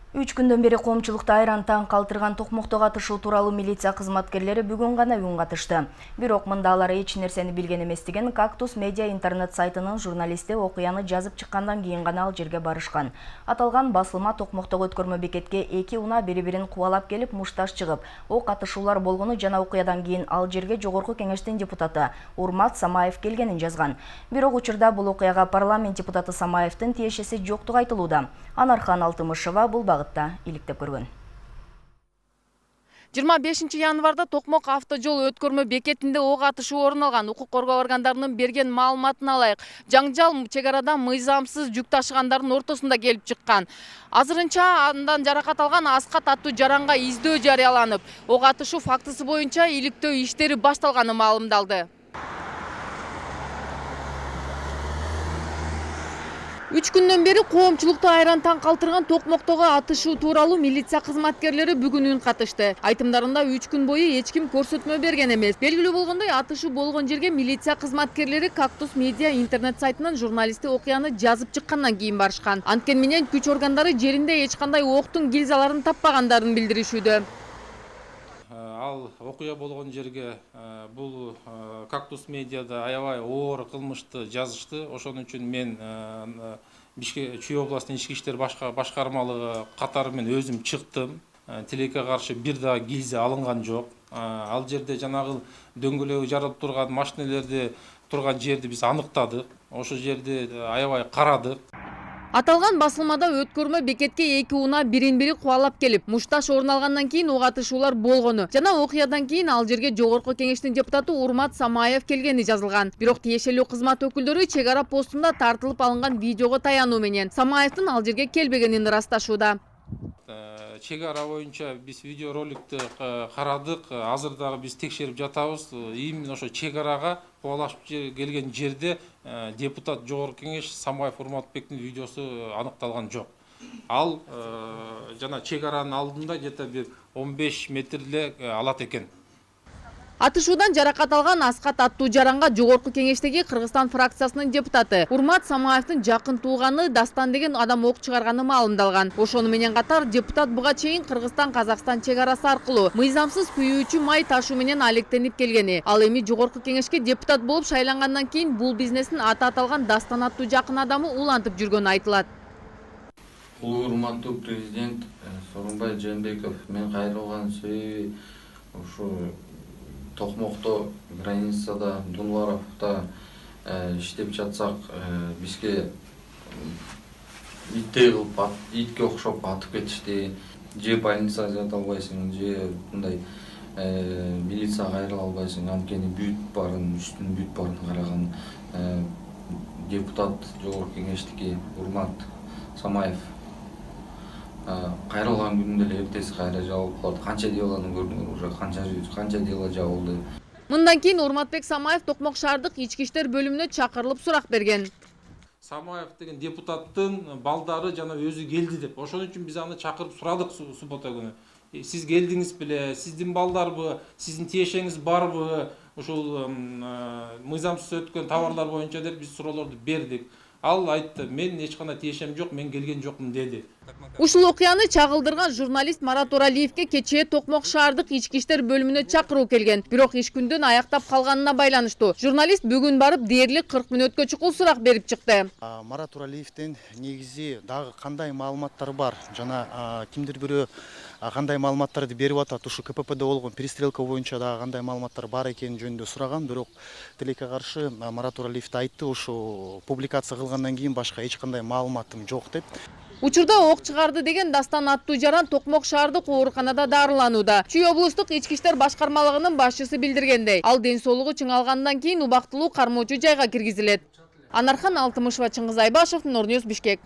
3 күндөн бери коомчулукта айран таң калтырган токмоктого атышуу тууралуу милиция кызматкерлери бүгүн гана үн катышты. Бирок мында алар эч нерсени билген эмес деген Кактус медиа интернет сайтынын журналисти окуяны жазып чыккандан кийин гана ал жерге барышкан. Аталган басылма токмоктогу өткөрмө бекетке 2 унаа бири-бирин кубалап келип мушташ чыгып, ок атышуулар болгону жана окуядан кийин ал жерге Жогорку Кеңештин депутаты Урмат Самаев келгенин жазган. Бирок учурда бул окуяга парламент депутаты Самаевдин тиешеси жоктугу айтылууда. Анархан Алтымышева бул багытта иликтеп көргөн. 25 январда Токмок автожол өткөрмө бекетинде ок атышуу орун алган. Укук коргоо органдарынын берген маалыматына ылайык, жаңжал чек арадан мыйзамсыз жүк ташыгандардын ортосунда келип чыккан. Азырынча андан жаракат алган Аскат аттуу жаранга издөө жарыяланып, ок атышуу фактысы боюнча иликтөө иштери башталганы маалымдалды. 3 күндөн бери коомчулукту айран таң калтырган Токмоктогу атышуу тууралуу милиция кызматкерлери бүгүн үн катышты. Айтымдарында 3 күн бою эч ким көрсөтмө берген эмес. Белгилүү болгондой, атышуу болгон жерге милиция кызматкерлери Кактус медиа интернет сайтынын журналисти окуяны жазып чыккандан кийин барышкан. Анткени менен күч органдары жеринде эч кандай октун гильзаларын таппагандарын билдиришүүдө. Ал окуя болгон жерге бул Кактус медиада аябай оор кылмышты жазышты. Ошон үчүн мен Чүй областынын ички иштер башкармалыгы катары мен өзүм чыктым. Тилекке каршы бир дагы гильза алынган жок. Ал жерде жанагы дөңгөлөгү жарылып турган машинелерди турган жерди биз аныктадык. Ошол жерди аябай карадык. Аталган басылмада өткөрмө бекетке 2 унаа бирин-бири кубалап келип, мушташ орун алгандан кийин ок атышуулар болгону жана окуядан кийин ал жерге Жогорку Кеңештин депутаты Урмат Самаев келгени жазылган. Бирок тиешелүү кызмат өкүлдөрү чек ара постунда тартылып алынган видеого таянуу менен Самаевдин ал жерге келбегенин ырасташууда. Чек ара боюнча биз видеороликти карадык. Азыр дагы биз текшерип жатабыз. Именно ошо чек арага кубалашып келген жерде депутат Жогорку Кеңеш Самаев Урматбектин видеосу аныкталган жок. Ал жана чек аранын алдында где-то бир 15 метрле алат экен. Атышуудан жаракат алган Аскат аттуу жаранга Жогорку Кеңештеги Кыргызстан фракциясынын депутаты Урмат Самаевдин жакын тууганы Дастан деген адам ок чыгарганы маалымдалган. Ошону менен катар депутат буга чейин Кыргызстан-Казакстан чек арасы аркылуу мыйзамсыз күйүүчү май ташуу менен алектенип келгени. Ал эми Жогорку Кеңешке депутат болуп шайлангандан кийин бул бизнестин аты аталган Дастан аттуу жакын адамы улантып жүргөнү айтылат. Урматтуу президент Сооронбай Жээнбеков, мен кайрылган себеби ушу Токмокто, границада, Дунваровда иштеп жатсак, бизге иттей кылып, итке окшоп атып кетишти. Же больницага жата албайсың, же мындай милицияга кайрыла албайсың. Анткени бүт барын, үстүнүн бүт барын караган депутат Жогорку Кеңештики Урмат Самаев кайрылган күндө эле эртеси кайра жабылып калды. Канча делону көрдүңөр, уже канча дело жабылды. Мындан кийин Урматбек Самаев Токмок шаардык ички иштер бөлүмүнө чакырылып сурак берген. Самаев деген депутаттын балдары жана өзү келди деп. Ошон үчүн биз аны чакырып сурадык суббота күнү. Сиз келдиңиз беле? Сиздин балдарбы? Сиздин тиешеңиз барбы? Ушул мыйзамсыз өткөн товарлар боюнча деп биз суроолорду бердик. Ал айтты, мен эч кандай тиешем жок, мен келген жокмун деди. Ушул окуяны чагылдырган журналист Марат Оралиевке кечээ Токмок шаардык ички иштер бөлүмүнө чакыруу келген. Бирок иш күндөн аяктап калганына байланыштуу журналист бүгүн барып дээрлик 40 мүнөткө чукул сурак берип чыкты. Марат Оралиевдин негизи дагы кандай маалыматтар бар жана кимдир бирөө кандай маалыматтарды берип атат, ушу КППде болгон перестрелка боюнча дагы кандай маалыматтар бар экени жөнүндө сураган. Бирок тилекке каршы Марат Оралиев айтты, ушу публикация кылгандан кийин башка эч кандай маалыматым жок деп. Учурда ок чыгарды деген Дастан аттуу жаран Токмок шаардык ооруканада дарыланууда. Чүй облустук ички иштер башкармалыгынын башчысы билдиргендей, ал ден соолугу чыңалгандан кийин убактылуу кармоочу жайга киргизилет. Анархан Алтымышева, Чыңгыз Айбашев, Нур Ньюс, Бишкек.